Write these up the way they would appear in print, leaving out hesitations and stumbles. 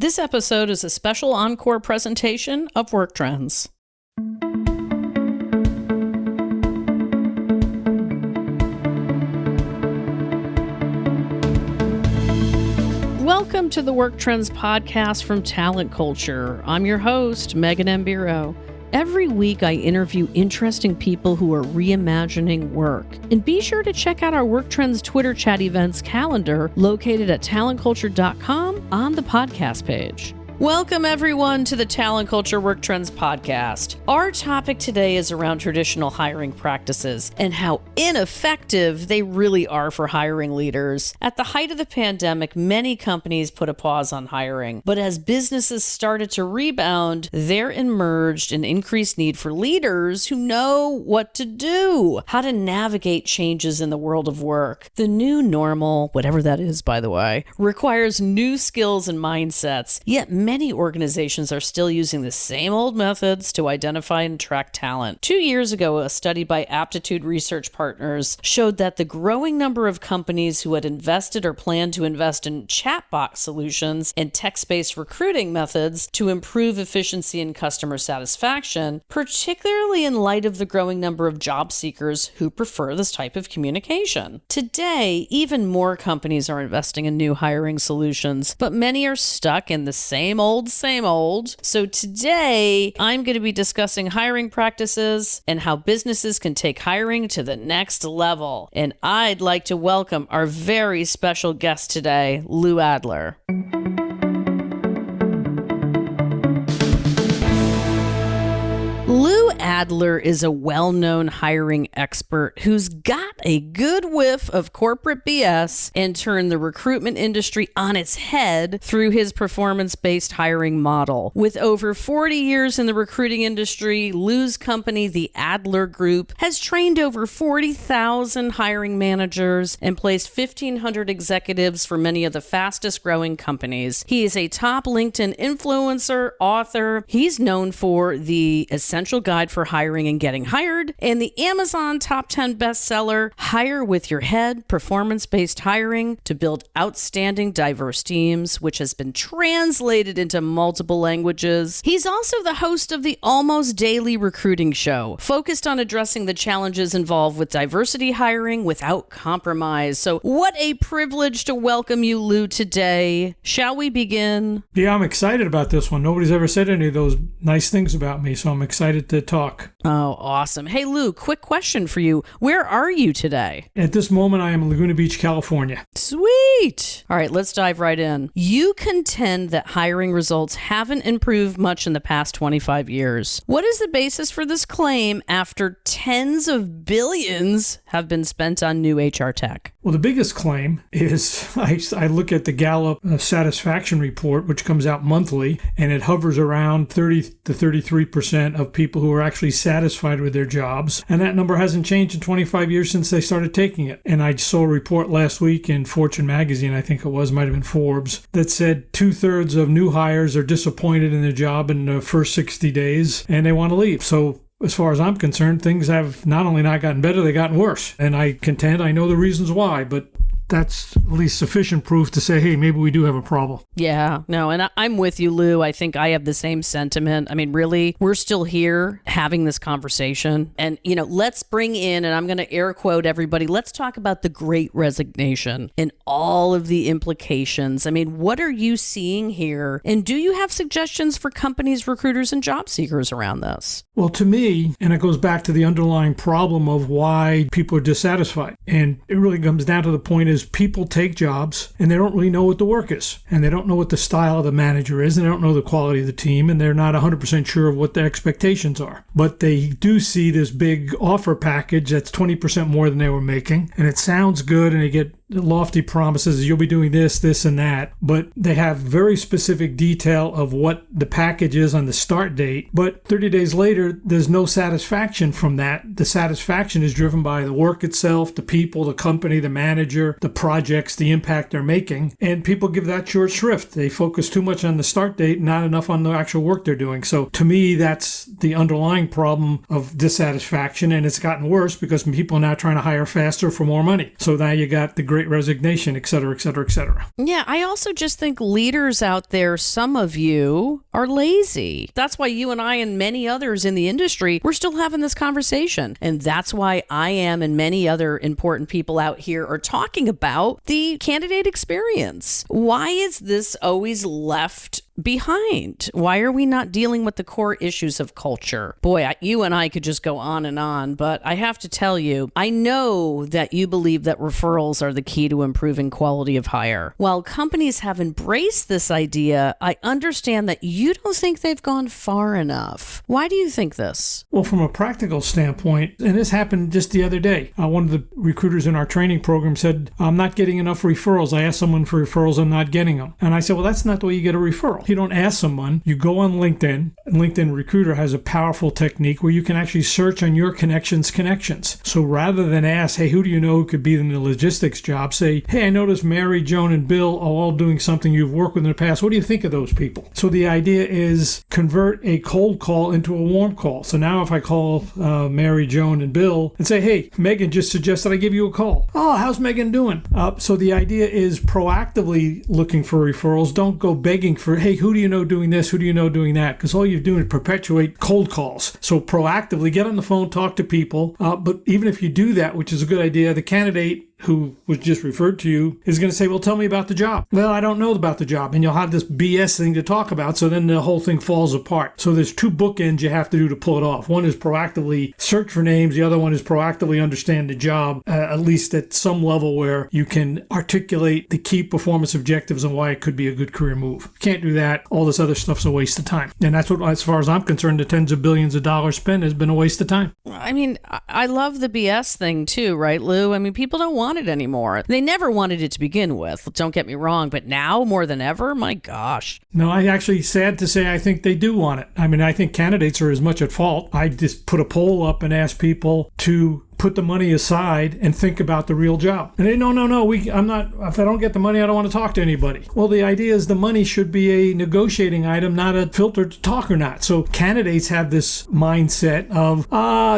This episode is a special encore presentation of Work Trends. Welcome to the Work Trends podcast from Talent Culture. I'm your host, Megan Mbiro. Every week, I interview interesting people who are reimagining work. And be sure to check out our Work Trends Twitter chat events calendar located at talentculture.com on the podcast page. Welcome, everyone, to the Talent Culture Work Trends podcast. Our topic today is around traditional hiring practices and how ineffective they really are for hiring leaders. At the height of the pandemic, many companies put a pause on hiring. But as businesses started to rebound, there emerged an increased need for leaders who know what to do, how to navigate changes in the world of work. The new normal, whatever that is, by the way, requires new skills and mindsets, yet many organizations are still using the same old methods to identify and track talent. 2 years ago, a study by Aptitude Research Partners showed that the growing number of companies who had invested or planned to invest in chatbot solutions and text-based recruiting methods to improve efficiency and customer satisfaction, particularly in light of the growing number of job seekers who prefer this type of communication. Today, even more companies are investing in new hiring solutions, but many are stuck in the same old. So today, I'm going to be discussing hiring practices and how businesses can take hiring to the next level. And I'd like to welcome our very special guest today, Lou Adler. Lou Adler is a well-known hiring expert who's got a good whiff of corporate BS and turned the recruitment industry on its head through his performance-based hiring model. With over 40 years in the recruiting industry, Lou's company, the Adler Group, has trained over 40,000 hiring managers and placed 1,500 executives for many of the fastest-growing companies. He is a top LinkedIn influencer, author. He's known for the Essential Guide for Hiring and Getting Hired, and the Amazon Top 10 bestseller, Hire with Your Head, Performance-Based Hiring to Build Outstanding Diverse Teams, which has been translated into multiple languages. He's also the host of the Almost Daily Recruiting Show, focused on addressing the challenges involved with diversity hiring without compromise. So what a privilege to welcome you, Lou, today. Shall we begin? Yeah, I'm excited about this one. Nobody's ever said any of those nice things about me, so I'm excited to talk. Oh, awesome. Hey, Lou, quick question for you. Where are you today? At this moment, I am in Laguna Beach, California. Sweet. All right, let's dive right in. You contend that hiring results haven't improved much in the past 25 years. What is the basis for this claim after tens of billions have been spent on new HR tech? Well, the biggest claim is I look at the Gallup satisfaction report, which comes out monthly, and it hovers around 30 to 33% of people who are actually satisfied with their jobs. And that number hasn't changed in 25 years since they started taking it. And I saw a report last week in Fortune magazine, I think it was, might have been Forbes, that said 2/3 of new hires are disappointed in their job in the first 60 days and they want to leave. So as far as I'm concerned, things have not only not gotten better, they've gotten worse. And I contend I know the reasons why, but that's at least sufficient proof to say, hey, maybe we do have a problem. Yeah, no, and I'm with you, Lou. I think I have the same sentiment. I mean, really, we're still here having this conversation. And, let's bring in, and I'm going to air quote everybody, let's talk about the Great Resignation and all of the implications. I mean, what are you seeing here? And do you have suggestions for companies, recruiters, and job seekers around this? Well, to me, and it goes back to the underlying problem of why people are dissatisfied. And it really comes down to the point is people take jobs and they don't really know what the work is. And they don't know what the style of the manager is. And they don't know the quality of the team. And they're not 100% sure of what their expectations are. But they do see this big offer package that's 20% more than they were making. And it sounds good and they get lofty promises, you'll be doing this, this, and that. But they have very specific detail of what the package is on the start date. But 30 days later, there's no satisfaction from that. The satisfaction is driven by the work itself, the people, the company, the manager, the projects, the impact they're making. And people give that short shrift. They focus too much on the start date, not enough on the actual work they're doing. So to me, that's the underlying problem of dissatisfaction. And it's gotten worse because people are now trying to hire faster for more money. So now you got the great great resignation, et cetera, et cetera, et cetera. Yeah, I also just think leaders out there, some of you are lazy. That's why you and I and many others in the industry, we're still having this conversation. And that's why I am and many other important people out here are talking about the candidate experience. Why is this always left behind? Why are we not dealing with the core issues of culture? Boy, you and I could just go on, but I have to tell you, I know that you believe that referrals are the key to improving quality of hire. While companies have embraced this idea, I understand that you don't think they've gone far enough. Why do you think this? Well, from a practical standpoint, and this happened just the other day, one of the recruiters in our training program said, I'm not getting enough referrals. I asked someone for referrals, I'm not getting them. And I said, well, that's not the way you get a referral. You don't ask someone, you go on LinkedIn, and LinkedIn Recruiter has a powerful technique where you can actually search on your connections. So rather than ask, hey, who do you know who could be in the logistics job, say, hey, I noticed Mary, Joan, and Bill are all doing something you've worked with in the past. What do you think of those people? So the idea is convert a cold call into a warm call. So now if I call Mary, Joan, and Bill and say, hey, Megan just suggested I give you a call. Oh, how's Megan doing? So the idea is proactively looking for referrals. Don't go begging for, hey, who do you know doing this? Who do you know doing that? Because all you're doing is perpetuate cold calls. So proactively get on the phone, talk to people. But even if you do that, which is a good idea, the candidate who was just referred to you is going to say, well, tell me about the job. Well, I don't know about the job. And you'll have this BS thing to talk about. So then the whole thing falls apart. So there's two bookends you have to do to pull it off. One is proactively search for names. The other one is proactively understand the job, at least at some level where you can articulate the key performance objectives and why it could be a good career move. Can't do that. All this other stuff's a waste of time. And that's what, as far as I'm concerned, the tens of billions of dollars spent has been a waste of time. I mean, I love the BS thing too, right, Lou? I mean, people don't want it anymore. They never wanted it to begin with. Don't get me wrong, but now more than ever, my gosh. No, I actually, sad to say, I think they do want it. I mean, I think candidates are as much at fault. I just put a poll up and asked people to put the money aside and think about the real job. And they, no, I'm not, if I don't get the money, I don't want to talk to anybody. Well, the idea is the money should be a negotiating item, not a filter to talk or not. So candidates have this mindset of,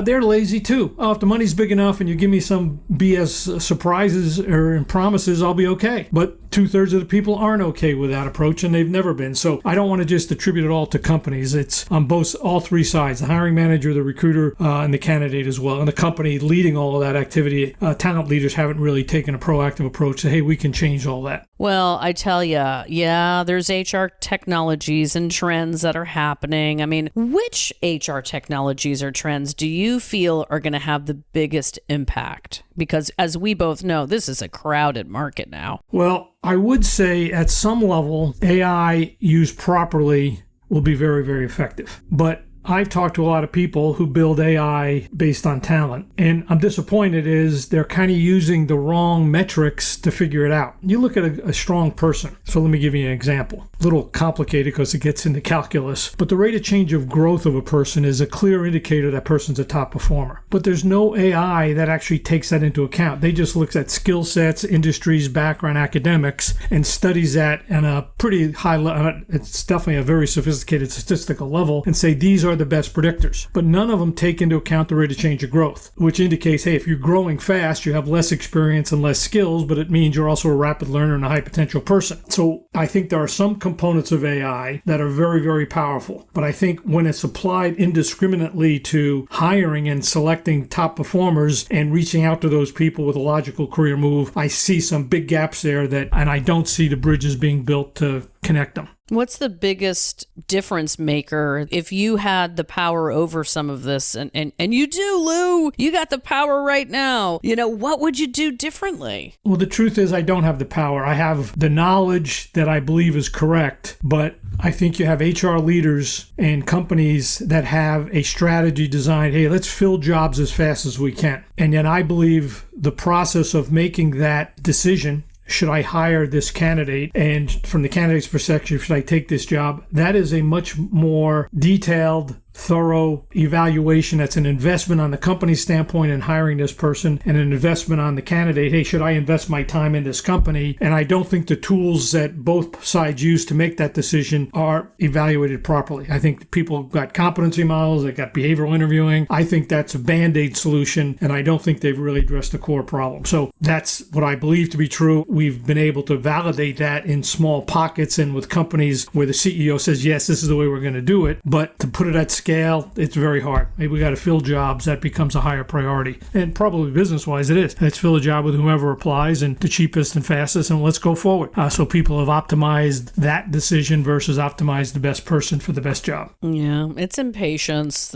they're lazy too. Oh, if the money's big enough and you give me some BS surprises or promises, I'll be okay. But 2/3 of the people aren't okay with that approach, and they've never been. So I don't want to just attribute it all to companies. It's on all three sides, the hiring manager, the recruiter, and the candidate as well. And the company leading all of that activity, talent leaders haven't really taken a proactive approach to, hey, we can change all that. Well, I tell you, yeah, there's HR technologies and trends that are happening. I mean, which HR technologies or trends do you feel are going to have the biggest impact? Because as we both know, this is a crowded market now. Well, I would say at some level, AI used properly will be very, very effective. But I've talked to a lot of people who build AI based on talent, and I'm disappointed is they're kind of using the wrong metrics to figure it out. You look at a strong person. So let me give you an example. A little complicated because it gets into calculus, but the rate of change of growth of a person is a clear indicator that person's a top performer. But there's no AI that actually takes that into account. They just looks at skill sets, industries, background, academics, and studies that on a pretty high level. It's definitely a very sophisticated statistical level, and say these are the best predictors. But none of them take into account the rate of change of growth, which indicates, hey, if you're growing fast, you have less experience and less skills, but it means you're also a rapid learner and a high potential person. So I think there are some components of AI that are very, very powerful. But I think when it's applied indiscriminately to hiring and selecting top performers and reaching out to those people with a logical career move, I see some big gaps there and I don't see the bridges being built to connect them. What's the biggest difference maker if you had the power over some of this? And you do, Lou. You got the power right now. You know, what would you do differently? Well, the truth is I don't have the power. I have the knowledge that I believe is correct, but I think you have HR leaders and companies that have a strategy designed, hey, let's fill jobs as fast as we can. And yet I believe the process of making that decision, should I hire this candidate? And from the candidate's perspective, should I take this job? That is a much more detailed, thorough evaluation that's an investment on the company's standpoint in hiring this person and an investment on the candidate. Hey, should I invest my time in this company? And I don't think the tools that both sides use to make that decision are evaluated properly. I think people got competency models, they got behavioral interviewing. I think that's a Band-Aid solution, and I don't think they've really addressed the core problem. So that's what I believe to be true. We've been able to validate that in small pockets and with companies where the CEO says, yes, this is the way we're going to do it. But to put it at scale, it's very hard. Maybe we got to fill jobs. That becomes a higher priority. And probably business-wise, it is. Let's fill a job with whomever applies and the cheapest and fastest, and let's go forward. So people have optimized that decision versus optimized the best person for the best job. Yeah, it's impatience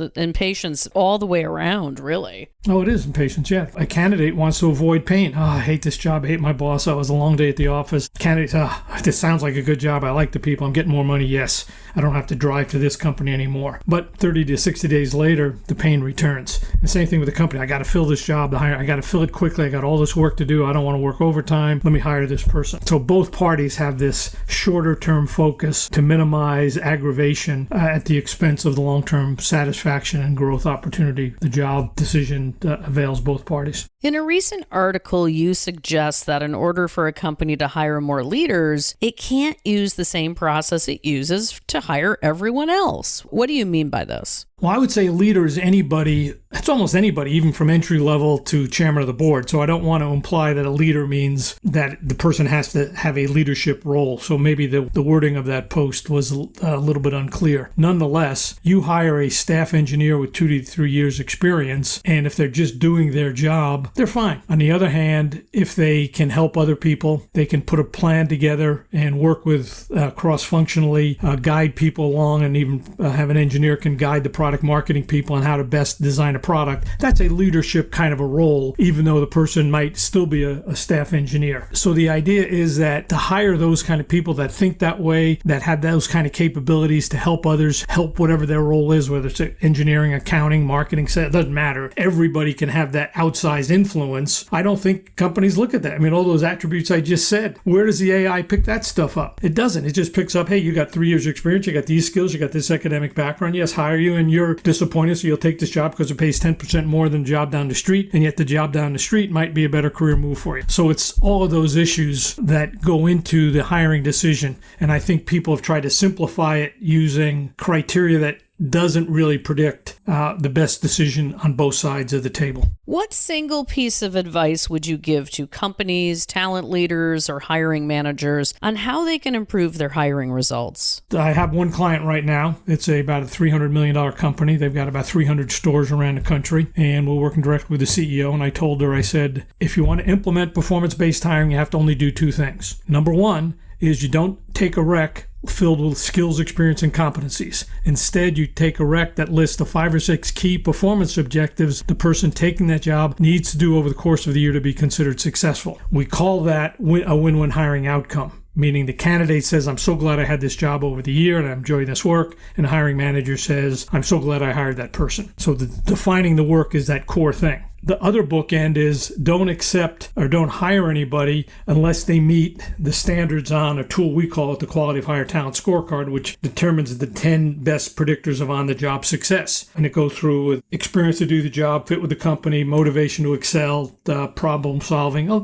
all the way around, really. Oh, it is impatience, yeah. A candidate wants to avoid pain. Oh, I hate this job. I hate my boss. Oh, it was a long day at the office. Candidate, this sounds like a good job. I like the people. I'm getting more money. Yes, I don't have to drive to this company anymore. But 30 to 60 days later, the pain returns. The same thing with the company. I got to fill this job. I got to fill it quickly. I got all this work to do. I don't want to work overtime. Let me hire this person. So both parties have this shorter term focus to minimize aggravation at the expense of the long-term satisfaction and growth opportunity. The job decision avails both parties. In a recent article, you suggest that in order for a company to hire more leaders, it can't use the same process it uses to hire everyone else. What do you mean by this? Well, I would say a leader is anybody. It's almost anybody, even from entry level to chairman of the board. So I don't want to imply that a leader means that the person has to have a leadership role. So maybe the wording of that post was a little bit unclear. Nonetheless, you hire a staff engineer with 2 to 3 years experience, and if they're just doing their job, they're fine. On the other hand, if they can help other people, they can put a plan together and work with cross-functionally, guide people along, and even have an engineer can guide the product marketing people on how to best design a product. That's a leadership kind of a role, even though the person might still be a staff engineer. So the idea is that to hire those kind of people that think that way, that have those kind of capabilities to help others, help whatever their role is, whether it's engineering, accounting, marketing, it doesn't matter. Everybody can have that outsized influence. I don't think companies look at that. I mean, all those attributes I just said, where does the AI pick that stuff up? It doesn't. It just picks up, hey, you got 3 years experience, you got these skills, you got this academic background. Yes, hire you, and you're disappointed, so you'll take this job because it pays 10% more than the job down the street, and yet the job down the street might be a better career move for you. So it's all of those issues that go into the hiring decision, and I think people have tried to simplify it using criteria that doesn't really predict the best decision on both sides of the table. What single piece of advice would you give to companies, talent leaders, or hiring managers on how they can improve their hiring results? I have one client right now. It's about a $300 million company. They've got about 300 stores around the country, and we're working directly with the CEO. And I told her, I said, if you want to implement performance-based hiring, you have to only do two things. Number one is you don't take a rec filled with skills, experience, and competencies. Instead, you take a rec that lists the 5 or 6 key performance objectives the person taking that job needs to do over the course of the year to be considered successful. We call that a win-win hiring outcome, meaning the candidate says, I'm so glad I had this job over the year and I'm enjoying this work, and the hiring manager says, I'm so glad I hired that person. So defining the work is that core thing. The other bookend is don't accept or don't hire anybody unless they meet the standards on a tool we call it the Quality of Hire Talent Scorecard, which determines the 10 best predictors of on-the-job success. And it goes through with experience to do the job, fit with the company, motivation to excel, problem solving, a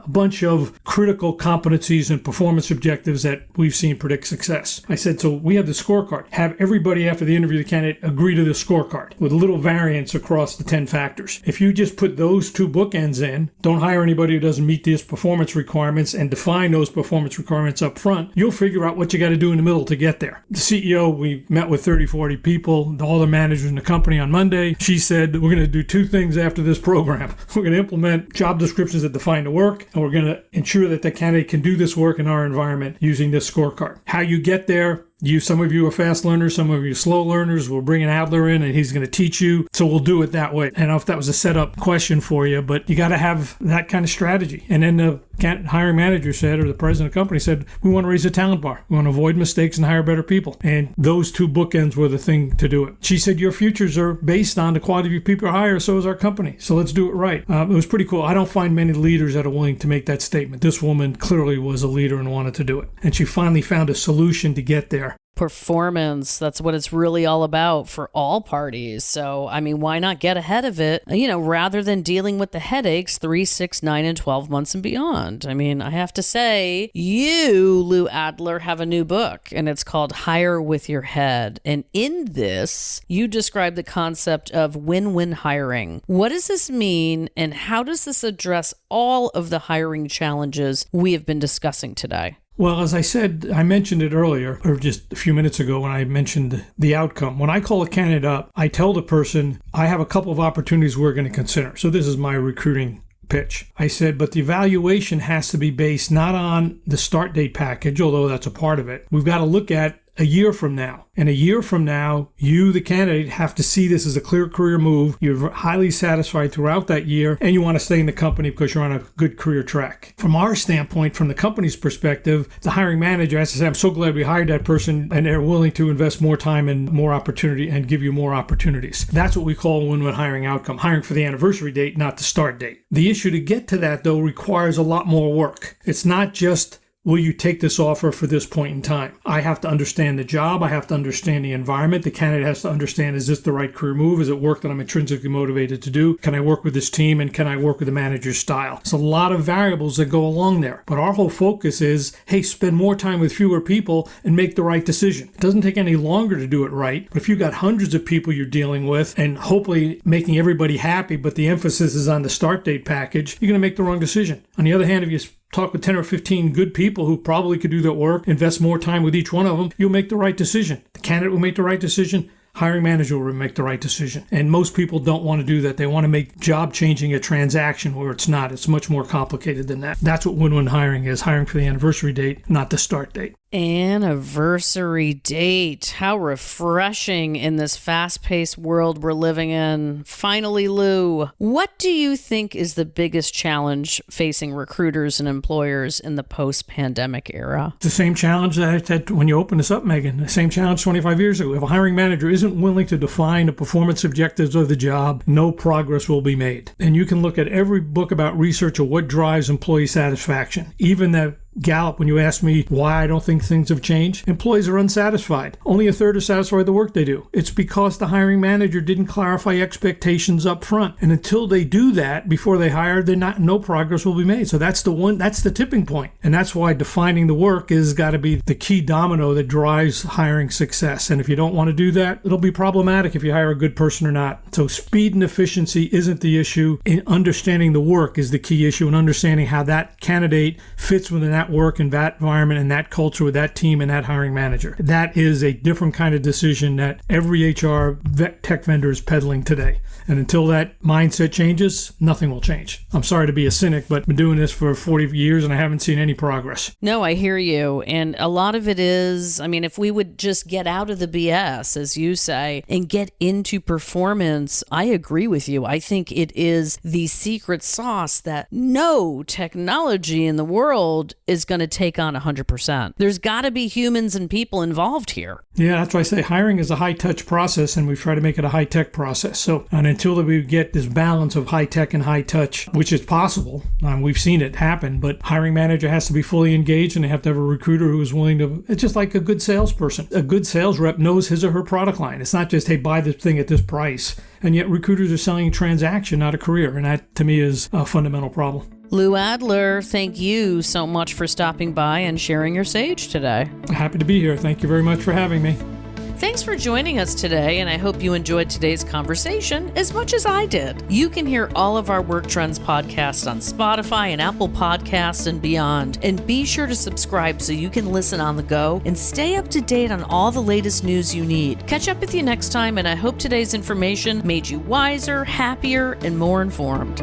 bunch of critical competencies and performance objectives that we've seen predict success. I said, so we have the scorecard. Have everybody after the interview, the candidate, agree to the scorecard with little variance across the 10 factors. If you just put those two bookends in, don't hire anybody who doesn't meet these performance requirements, and define those performance requirements up front, you'll figure out what you got to do in the middle to get there. The CEO, we met with 30, 40 people, all the managers in the company on Monday. She said, we're going to do two things after this program. We're going to implement job descriptions that define the work, and we're going to ensure that the candidate can do this work in our environment using this scorecard. How you get there, some of you are fast learners, some of you are slow learners. We'll bring an Adler in and he's going to teach you. So we'll do it that way. I don't know if that was a setup question for you, but you got to have that kind of strategy. And then the hiring manager said, or the president of the company said, we want to raise the talent bar. We want to avoid mistakes and hire better people. And those two bookends were the thing to do it. She said, your futures are based on the quality of your people you hire, so is our company. So let's do it right. It was pretty cool. I don't find many leaders that are willing to make that statement. This woman clearly was a leader and wanted to do it. And she finally found a solution to get there. Performance. That's what it's really all about for all parties. So, I mean, why not get ahead of it, rather than dealing with the headaches 3, 6, 9, and 12 months and beyond? I mean, I have to say, you, Lou Adler, have a new book, and it's called Hire with Your Head. And in this, you describe the concept of win-win hiring. What does this mean, and how does this address all of the hiring challenges we have been discussing today? Well, as I said, I mentioned it earlier, or just a few minutes ago when I mentioned the outcome. When I call a candidate up, I tell the person, I have a couple of opportunities we're going to consider. So this is my recruiting pitch. I said, but the evaluation has to be based not on the start date package, although that's a part of it. We've got to look at a year from now. And a year from now, you, the candidate, have to see this as a clear career move. You're highly satisfied throughout that year, and you want to stay in the company because you're on a good career track. From our standpoint, from the company's perspective, the hiring manager has to say, I'm so glad we hired that person, and they're willing to invest more time and more opportunity and give you more opportunities. That's what we call a win-win hiring outcome. Hiring for the anniversary date, not the start date. The issue to get to that, though, requires a lot more work. It's not just, will you take this offer for this point in time? I have to understand the job. I have to understand the environment. The candidate has to understand, is this the right career move? Is it work that I'm intrinsically motivated to do? Can I work with this team? And can I work with the manager's style? It's a lot of variables that go along there. But our whole focus is, hey, spend more time with fewer people and make the right decision. It doesn't take any longer to do it right. But if you've got hundreds of people you're dealing with and hopefully making everybody happy, but the emphasis is on the start date package, you're going to make the wrong decision. On the other hand, if you talk with 10 or 15 good people who probably could do that work, invest more time with each one of them, you'll make the right decision. The candidate will make the right decision. Hiring manager will make the right decision. And most people don't want to do that. They want to make job changing a transaction where it's not. It's much more complicated than that. That's what win-win hiring is, hiring for the anniversary date, not the start date. Anniversary date. How refreshing in this fast-paced world we're living in. Finally, Lou, what do you think is the biggest challenge facing recruiters and employers in the post-pandemic era? It's the same challenge that I had when you opened this up, Megan. The same challenge 25 years ago. If a hiring manager isn't willing to define the performance objectives of the job, no progress will be made. And you can look at every book about research of what drives employee satisfaction. Even the Gallup, when you ask me why I don't think things have changed, employees are unsatisfied. Only a third are satisfied with the work they do. It's because the hiring manager didn't clarify expectations up front. And until they do that before they hire, no progress will be made. So that's the tipping point. And that's why defining the work has got to be the key domino that drives hiring success. And if you don't want to do that, it'll be problematic if you hire a good person or not. So speed and efficiency isn't the issue. Understanding the work is the key issue, and understanding how that candidate fits within that work and that environment and that culture with that team and that hiring manager. That is a different kind of decision that every HR tech vendor is peddling today. And until that mindset changes, nothing will change. I'm sorry to be a cynic, but I've been doing this for 40 years and I haven't seen any progress. No, I hear you. And a lot of it is, if we would just get out of the BS, as you say, and get into performance, I agree with you. I think it is the secret sauce that no technology in the world is going to take on 100%. There's got to be humans and people involved here. Yeah, that's why I say hiring is a high-touch process, and we try to make it a high-tech process. And until we get this balance of high-tech and high-touch, which is possible, we've seen it happen, but hiring manager has to be fully engaged, and they have to have a recruiter who is willing to. It's just like a good salesperson. A good sales rep knows his or her product line. It's not just, hey, buy this thing at this price. And yet recruiters are selling a transaction, not a career. And that, to me, is a fundamental problem. Lou Adler, thank you so much for stopping by and sharing your sage today. Happy to be here. Thank you very much for having me. Thanks for joining us today, and I hope you enjoyed today's conversation as much as I did. You can hear all of our Work Trends podcasts on Spotify and Apple Podcasts and beyond. And be sure to subscribe so you can listen on the go and stay up to date on all the latest news you need. Catch up with you next time, and I hope today's information made you wiser, happier, and more informed.